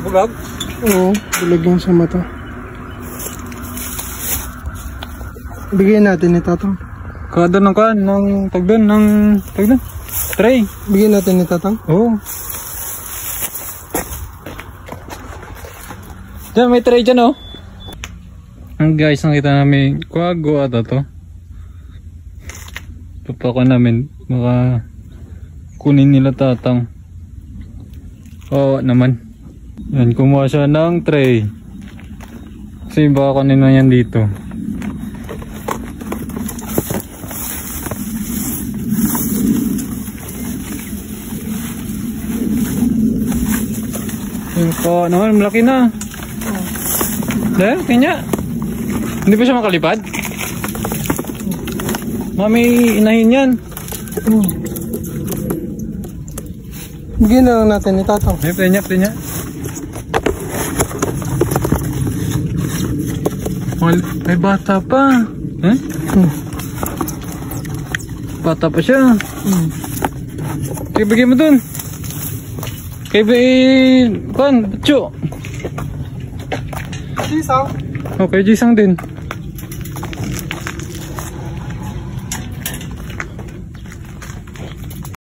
Bulag? Oo, bulag yan sa mata. Bigyan natin ni Tatang. Kada ng kan, ng tagdan, ng tagdan. Tray. Bigyan natin ni Tatang. Oo. Diyan, may tray dyan oh. Guys, nakita namin kwago ata to. Papakan namin, baka kunin nila Tatang. Oo naman. Yan, kumuha siya ng tray. Kasi baka kunin na yan dito. Yan po, naman, malaki na. Dahil, kanya. Hindi pa siya makalipad? Mami, inahin yan. Bigyan na lang natin ni Tatang. Pinya. May bata pa. Eh? Bata pa siya. Kaya bigyan mo dun. Kaya bigyan, Pan, Batcho. Jisang. Okay, Jisang din.